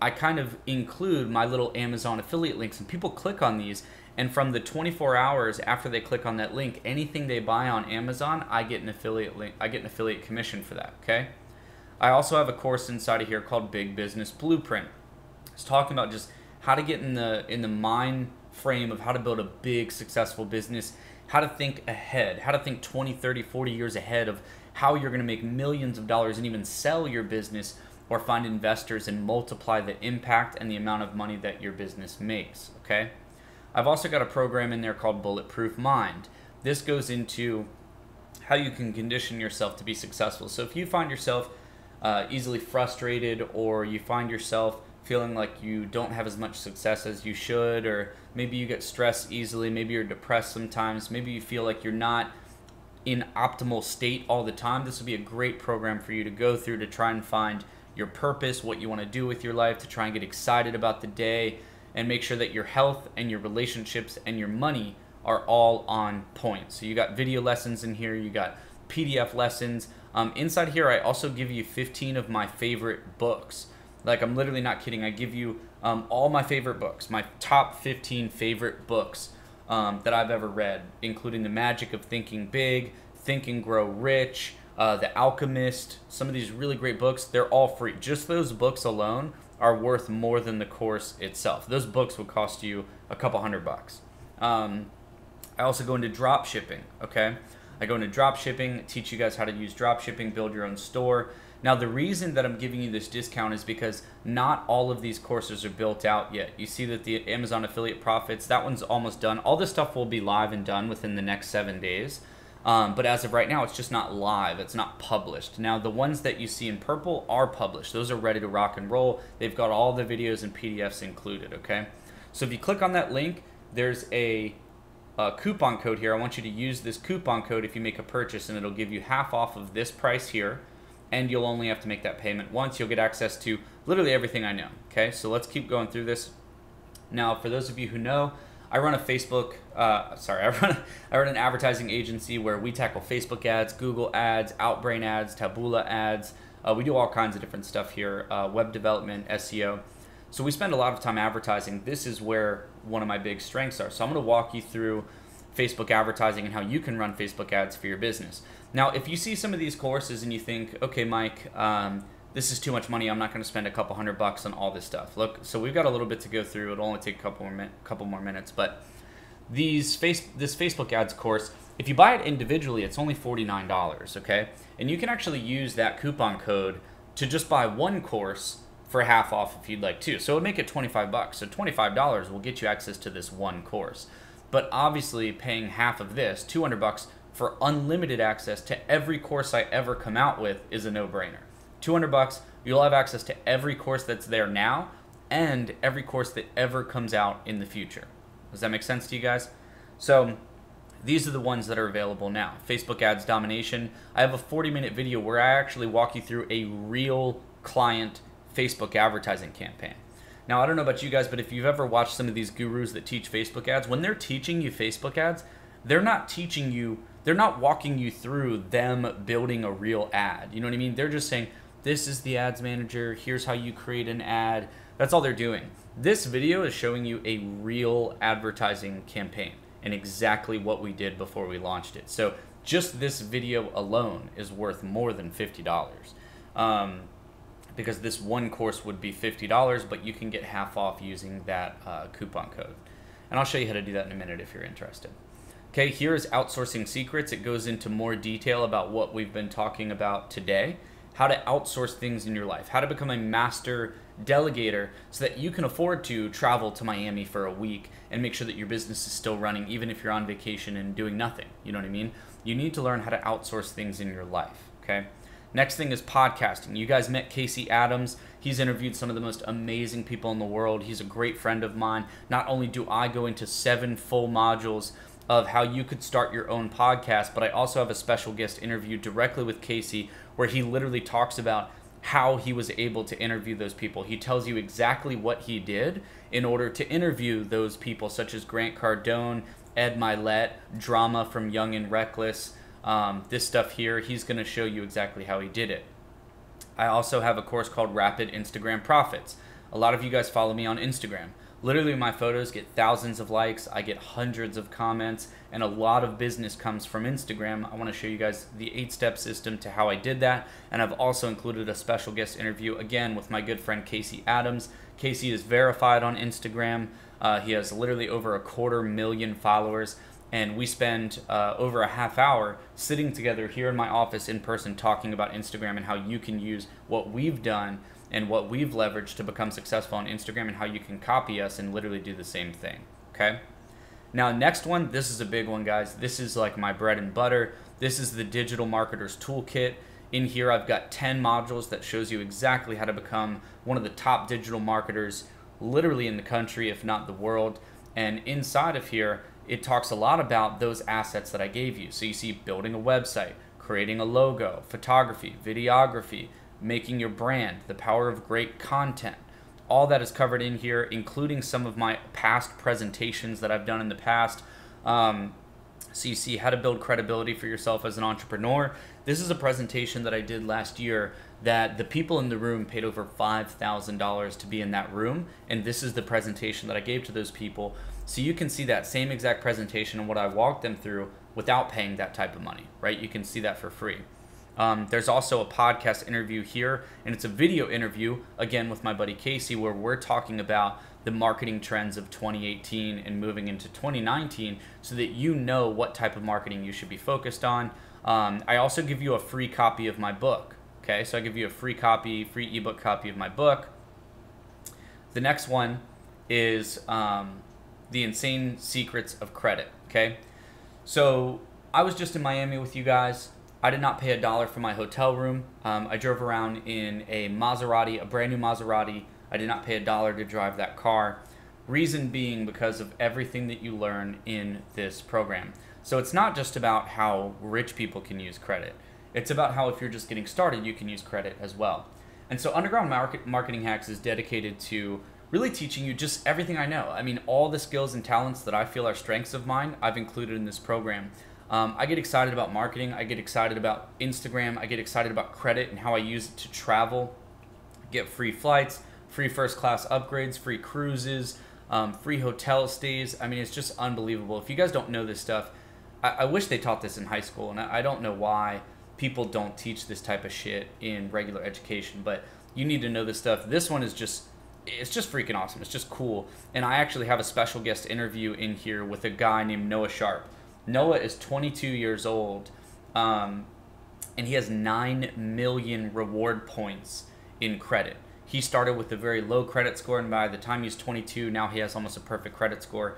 I kind of include my little Amazon affiliate links, and people click on these, and from the 24 hours after they click on that link, anything they buy on Amazon, I get an affiliate link, I get an affiliate commission for that, okay? I also have a course inside of here called Big Business Blueprint. It's talking about just how to get in the mind frame of how to build a big successful business, how to think ahead, how to think 20, 30, 40 years ahead of how you're gonna make millions of dollars and even sell your business or find investors and multiply the impact and the amount of money that your business makes, okay? I've also got a program in there called Bulletproof Mind. This goes into how you can condition yourself to be successful. So if you find yourself easily frustrated, or you find yourself feeling like you don't have as much success as you should, or maybe you get stressed easily, maybe you're depressed sometimes, maybe you feel like you're not in optimal state all the time, this would be a great program for you to go through to try and find your purpose, what you want to do with your life, to try and get excited about the day and make sure that your health and your relationships and your money are all on point. So you got video lessons in here, you got PDF lessons. Inside here, I also give you 15 of my favorite books. Like, I'm literally not kidding. I give you all my favorite books, my top 15 favorite books that I've ever read, including The Magic of Thinking Big, Think and Grow Rich, The Alchemist, some of these really great books. They're all free. Just those books alone are worth more than the course itself. Those books would cost you a couple $100. I also go into drop shipping, okay? I go into drop shipping, teach you guys how to use drop shipping, build your own store. Now, the reason that I'm giving you this discount is because not all of these courses are built out yet. You see that the Amazon affiliate profits, that one's almost done. All this stuff will be live and done within the next 7 days. But as of right now, it's just not live. It's not published. Now, the ones that you see in purple are published. Those are ready to rock and roll. They've got all the videos and PDFs included, okay? So if you click on that link, there's a coupon code here. I want you to use this coupon code if you make a purchase, and it'll give you half off of this price here, and you'll only have to make that payment once. You'll get access to literally everything I know, okay? So let's keep going through this. Now, for those of you who know, I run a Facebook, I run an advertising agency where we tackle Facebook ads, Google ads, Outbrain ads, Taboola ads. We do all kinds of different stuff here, web development, SEO. So we spend a lot of time advertising. This is where one of my big strengths are. So I'm gonna walk you through Facebook advertising and how you can run Facebook ads for your business. Now, if you see some of these courses and you think, okay, Mike, this is too much money, I'm not gonna spend a couple $100 on all this stuff. Look, so we've got a little bit to go through. It'll only take a couple more minutes, but this Facebook ads course, if you buy it individually, it's only $49, okay? And you can actually use that coupon code to just buy one course for half off if you'd like to. So it would make it $25. So $25 will get you access to this one course. But obviously paying half of this, $200 for unlimited access to every course I ever come out with is a no-brainer. $200, you'll have access to every course that's there now and every course that ever comes out in the future. Does that make sense to you guys? So these are the ones that are available now. Facebook Ads Domination. I have a 40-minute video where I actually walk you through a real client Facebook advertising campaign. Now, I don't know about you guys, but if you've ever watched some of these gurus that teach Facebook ads, when they're teaching you Facebook ads, they're not teaching you, they're not walking you through them building a real ad. You know what I mean? They're just saying, this is the ads manager, here's how you create an ad. That's all they're doing. This video is showing you a real advertising campaign and exactly what we did before we launched it. So just this video alone is worth more than $50. Because this one course would be $50, but you can get half off using that coupon code. And I'll show you how to do that in a minute if you're interested. Okay, here's Outsourcing Secrets. It goes into more detail about what we've been talking about today, how to outsource things in your life, how to become a master delegator so that you can afford to travel to Miami for a week and make sure that your business is still running even if you're on vacation and doing nothing. You know what I mean? You need to learn how to outsource things in your life, okay? Next thing is podcasting. You guys met Casey Adams. He's interviewed some of the most amazing people in the world. He's a great friend of mine. Not only do I go into 7 full modules of how you could start your own podcast, but I also have a special guest interview directly with Casey where he literally talks about how he was able to interview those people. He tells you exactly what he did in order to interview those people, such as Grant Cardone, Ed Milet, Drama from Young and Reckless. This stuff here, he's going to show you exactly how he did it. I also have a course called Rapid Instagram Profits. A lot of you guys follow me on Instagram. Literally, my photos get thousands of likes, I get hundreds of comments, and a lot of business comes from Instagram. I want to show you guys the 8-step system to how I did that, and I've also included a special guest interview, again, with my good friend Casey Adams. Casey is verified on Instagram. He has literally over 250,000 followers. And we spend over a half hour sitting together here in my office in person talking about Instagram and how you can use what we've done and what we've leveraged to become successful on Instagram and how you can copy us and literally do the same thing, okay? Now, next one, this is a big one, guys. This is like my bread and butter. This is the Digital Marketer's Toolkit. In here, I've got 10 modules that shows you exactly how to become one of the top digital marketers literally in the country, if not the world. And inside of here, it talks a lot about those assets that I gave you. So you see building a website, creating a logo, photography, videography, making your brand, the power of great content. All that is covered in here, including some of my past presentations that I've done in the past. So you see how to build credibility for yourself as an entrepreneur. This is a presentation that I did last year that the people in the room paid over $5,000 to be in that room. And this is the presentation that I gave to those people. So you can see that same exact presentation and what I walked them through without paying that type of money, right? You can see that for free. There's also a podcast interview here, and it's a video interview, again, with my buddy Casey, where we're talking about the marketing trends of 2018 and moving into 2019 so that you know what type of marketing you should be focused on. I also give you a free copy of my book, okay? So I give you a free copy, free ebook copy of my book. The next one is The Insane Secrets of Credit, okay? So I was just in Miami with you guys. I did not pay $1 for my hotel room. I drove around in a Maserati, a brand new Maserati. I did not pay $1 to drive that car. Reason being because of everything that you learn in this program. So it's not just about how rich people can use credit. It's about how if you're just getting started, you can use credit as well. And so Underground Marketing Hacks is dedicated to really teaching you just everything I know. I mean, all the skills and talents that I feel are strengths of mine, I've included in this program. I get excited about marketing. I get excited about Instagram. I get excited about credit and how I use it to travel, get free flights, free first class upgrades, free cruises, free hotel stays. I mean, it's just unbelievable. If you guys don't know this stuff, I wish they taught this in high school, and I don't know why people don't teach this type of shit in regular education, but you need to know this stuff. This one is just, it's just freaking awesome. It's just cool. And I actually have a special guest interview in here with a guy named Noah Sharp. Noah is 22 years old, and he has 9 million reward points in credit. He started with a very low credit score, and by the time he's 22, now he has almost a perfect credit score.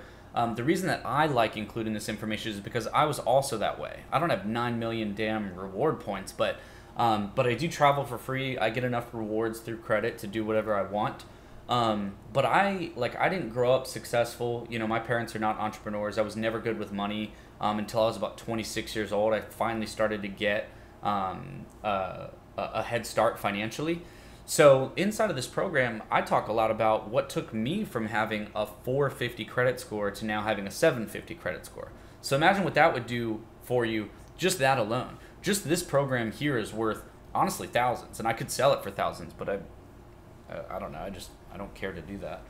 The reason that I like including this information is because I was also that way. I don't have 9 million damn reward points, but I do travel for free. I get enough rewards through credit to do whatever I want. But I didn't grow up successful. You know, my parents are not entrepreneurs. I was never good with money until I was about 26 years old. I finally started to get a head start financially. So inside of this program, I talk a lot about what took me from having a 450 credit score to now having a 750 credit score. So imagine what that would do for you, just that alone. Just this program here is worth, honestly, thousands, and I could sell it for thousands, but I don't know. I don't care to do that.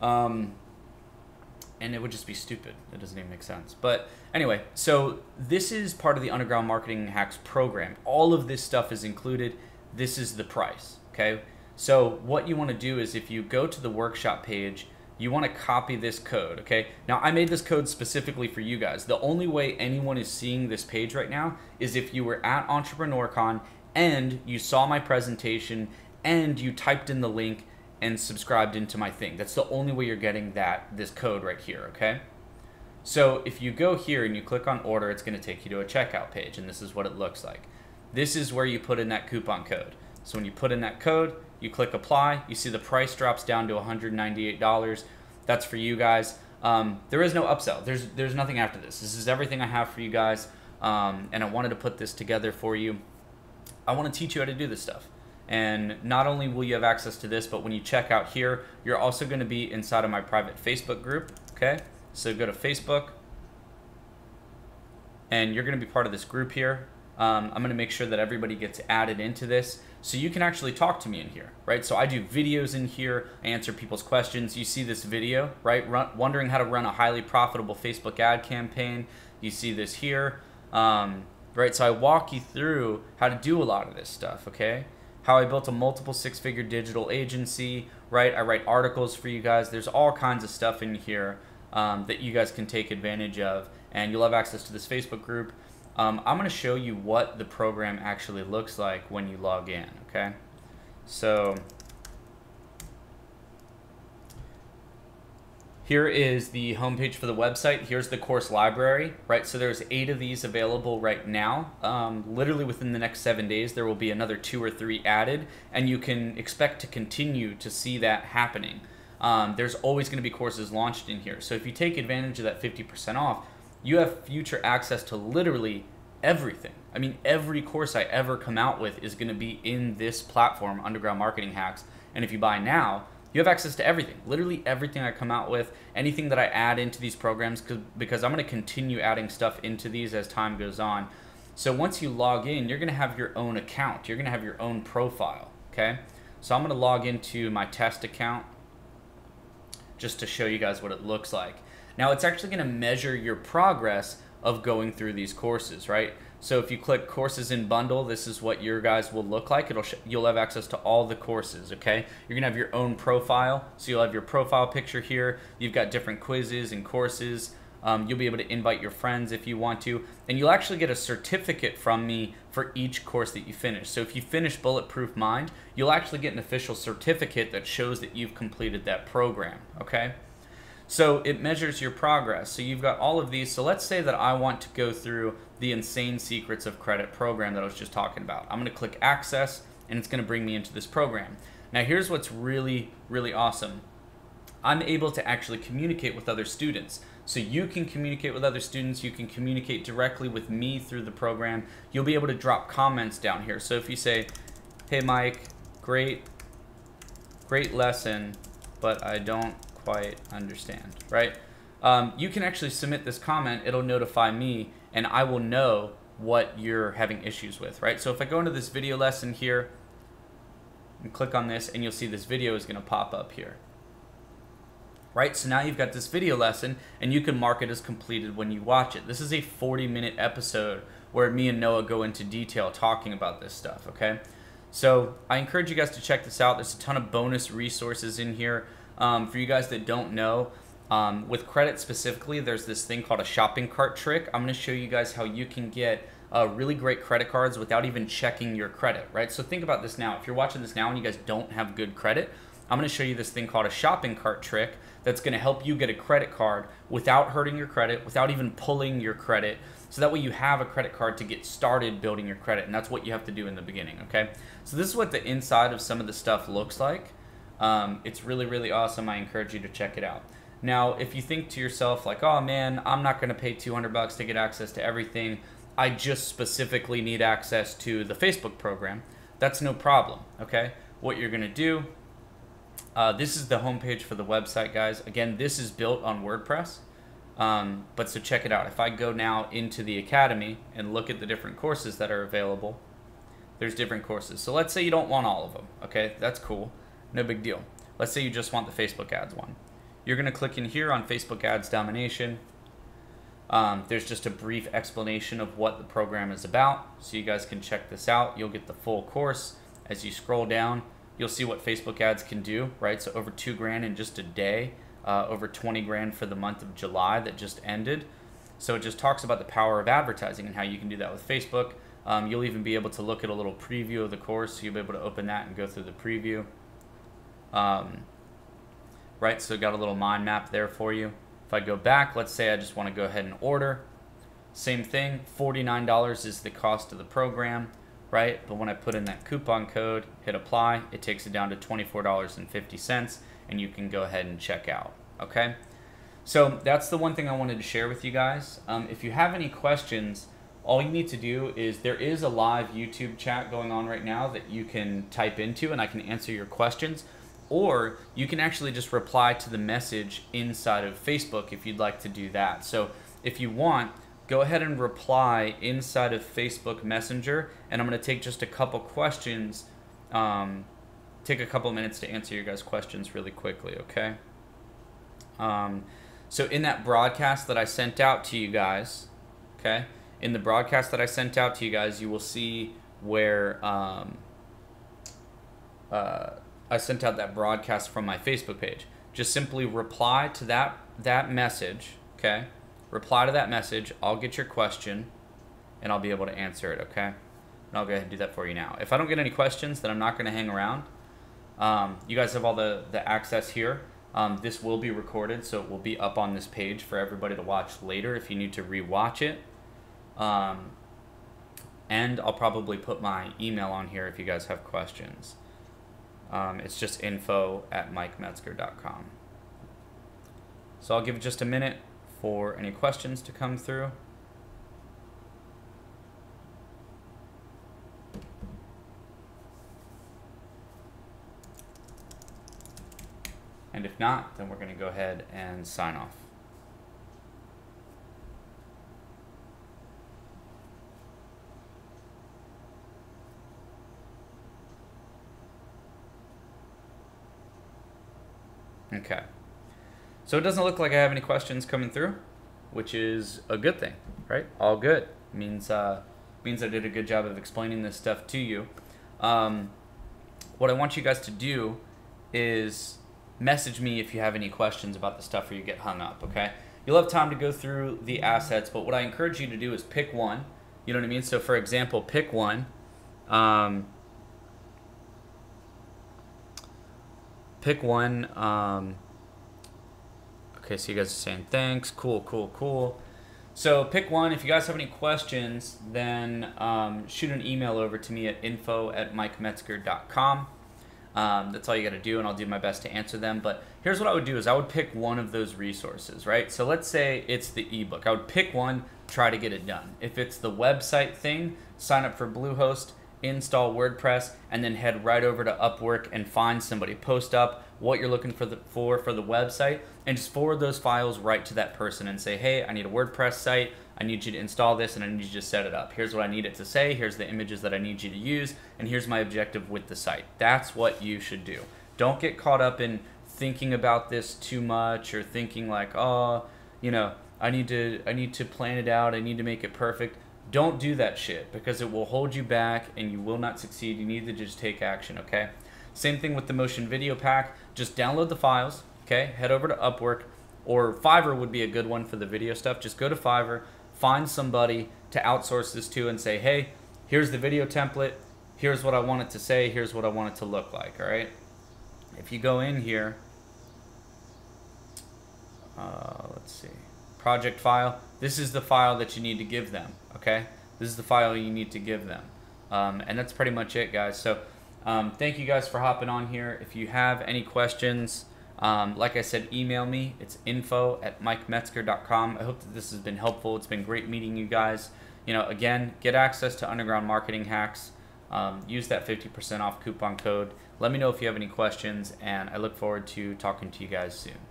And it would just be stupid. It doesn't even make sense. But anyway, so this is part of the Underground Marketing Hacks program. All of this stuff is included. This is the price, okay? So what you want to do is if you go to the workshop page, you want to copy this code, okay? Now, I made this code specifically for you guys. The only way anyone is seeing this page right now is if you were at EntrepreneurCon and you saw my presentation and you typed in the link and subscribed into my thing. That's the only way you're getting this code right here, okay? So if you go here and you click on order, it's gonna take you to a checkout page, and this is what it looks like. This is where you put in that coupon code. So when you put in that code, you click apply, you see the price drops down to $198. That's for you guys. There is no upsell. There's nothing after this. This is everything I have for you guys, and I wanted to put this together for you. I wanna teach you how to do this stuff. And not only will you have access to this, but when you check out here, you're also going to be inside of my private Facebook group, okay? So go to Facebook, and you're going to be part of this group here. I'm going to make sure that everybody gets added into this, so you can actually talk to me in here, right? So I do videos in here, I answer people's questions. You see this video, right? Wondering how to run a highly profitable Facebook ad campaign. You see this here, right? So I walk you through how to do a lot of this stuff, okay? How I built a multiple six-figure digital agency, right? I write articles for you guys. There's all kinds of stuff in here that you guys can take advantage of, and you'll have access to this Facebook group. I'm going to show you what the program actually looks like when you log in, okay? So here is the homepage for the website. Here's the course library, right? So there's 8 of these available right now. Literally within the next 7 days, there will be another 2 or 3 added, and you can expect to continue to see that happening. There's always gonna be courses launched in here. So if you take advantage of that 50% off, you have future access to literally everything. I mean, every course I ever come out with is gonna be in this platform, Underground Marketing Hacks. And if you buy now, you have access to everything, literally everything I come out with, anything that I add into these programs, because I'm going to continue adding stuff into these as time goes on. So once you log in, you're going to have your own account. You're going to have your own profile, okay? So I'm going to log into my test account just to show you guys what it looks like. Now it's actually going to measure your progress of going through these courses, right? So if you click courses in bundle, this is what your guys will look like. You'll have access to all the courses, okay? You're gonna have your own profile. So you'll have your profile picture here. You've got different quizzes and courses. You'll be able to invite your friends if you want to. And you'll actually get a certificate from me for each course that you finish. So if you finish Bulletproof Mind, you'll actually get an official certificate that shows that you've completed that program, okay? So it measures your progress. So you've got all of these. So let's say that I want to go through the Insane Secrets of Credit program that I was just talking about. I'm gonna click access, and it's gonna bring me into this program. Now here's what's really, really awesome. I'm able to actually communicate with other students. So you can communicate with other students, you can communicate directly with me through the program. You'll be able to drop comments down here. So if you say, hey Mike, great lesson, but I don't quite understand, right? You can actually submit this comment, it'll notify me, and I will know what you're having issues with, right? So if I go into this video lesson here and click on this, and you'll see this video is gonna pop up here, right? So now you've got this video lesson, and you can mark it as completed when you watch it. This is a 40-minute episode where me and Noah go into detail talking about this stuff, okay? So I encourage you guys to check this out. There's a ton of bonus resources in here. For you guys that don't know, with credit specifically, there's this thing called a shopping cart trick. I'm going to show you guys how you can get really great credit cards without even checking your credit, right? So think about this now. If you're watching this now and you guys don't have good credit, I'm going to show you this thing called a shopping cart trick that's going to help you get a credit card without hurting your credit, without even pulling your credit. So that way you have a credit card to get started building your credit, and that's what you have to do in the beginning, okay? So this is what the inside of some of the stuff looks like. It's really, really awesome. I encourage you to check it out. Now, if you think to yourself like, oh man, I'm not going to pay $200 to get access to everything. I just specifically need access to the Facebook program. That's no problem, okay? what you're going to do, this is the homepage for the website, guys. Again, this is built on WordPress. But so check it out. If I go now into the Academy and look at the different courses that are available, there's different courses. So let's say you don't want all of them. Okay, that's cool. No big deal. Let's say you just want the Facebook ads one. You're going to click in here on Facebook ads domination. There's just a brief explanation of what the program is about, so you guys can check this out. You'll get the full course. As you scroll down, you'll see what Facebook ads can do, right? So over 2 grand in just a day, over 20 grand for the month of July that just ended. So it just talks about the power of advertising and how you can do that with Facebook. You'll even be able to look at a little preview of the course. So you'll be able to open that and go through the preview. Right, so got a little mind map there for you. If I go back, let's say I just want to go ahead and order. Same thing, $49 is the cost of the program, right? But when I put in that coupon code, hit apply, it takes it down to $24.50, and you can go ahead and check out, okay? So that's the one thing I wanted to share with you guys. If you have any questions, all you need to do is, there is a live YouTube chat going on right now that you can type into, and I can answer your questions. Or you can actually just reply to the message inside of Facebook if you'd like to do that. So if you want, go ahead and reply inside of Facebook Messenger, and I'm going to take just a couple questions, take a couple minutes to answer your guys' questions really quickly, okay? So in that broadcast that I sent out to you guys, okay, in the broadcast that I sent out to you guys, you will see where I sent out that broadcast from my Facebook page. Just simply reply to that message, okay? Reply to that message. I'll get your question, and I'll be able to answer it, okay? And I'll go ahead and do that for you now. If I don't get any questions, then I'm not going to hang around. You guys have all the access here. This will be recorded, so it will be up on this page for everybody to watch later if you need to rewatch it. And I'll probably put my email on here if you guys have questions. It's just info@mykemetzger.com. So I'll give it just a minute for any questions to come through. And if not, then we're going to go ahead and sign off. Okay, so it doesn't look like I have any questions coming through, which is a good thing, right? All good. Means I did a good job of explaining this stuff to you. What I want you guys to do is message me if you have any questions about the stuff or you get hung up, okay? You'll have time to go through the assets, but what I encourage you to do is pick one. You know what I mean? So for example, pick one. Pick one. Okay, so you guys are saying thanks. Cool, cool, cool. So pick one. If you guys have any questions, then shoot an email over to me at info@mykemetzger.com. That's all you got to do, and I'll do my best to answer them. But here's what I would do is I would pick one of those resources, right? So let's say it's the ebook. I would pick one, try to get it done. If it's the website thing, sign up for Bluehost, install WordPress, and then head right over to Upwork and find somebody. Post up what you're looking for the website, and just forward those files right to that person and say, hey, I need a WordPress site. I need you to install this, and I need you to set it up. Here's what I need it to say. Here's the images that I need you to use, and here's my objective with the site. That's what you should do. Don't get caught up in thinking about this too much, or thinking like, oh, you know, I need to plan it out. I need to make it perfect. Don't do that shit, because it will hold you back and you will not succeed. You need to just take action, okay? Same thing with the motion video pack. Just download the files, okay? Head over to Upwork, or Fiverr would be a good one for the video stuff. Just go to Fiverr, find somebody to outsource this to, and say, hey, here's the video template. Here's what I want it to say. Here's what I want it to look like, all right? If you go in here, let's see, project file. This is the file that you need to give them, okay? This is the file you need to give them. And that's pretty much it, guys. So thank you guys for hopping on here. If you have any questions, like I said, email me. It's info@mykemetzger.com. I hope that this has been helpful. It's been great meeting you guys. You know, again, get access to underground marketing hacks. Use that 50% off coupon code. Let me know if you have any questions, and I look forward to talking to you guys soon.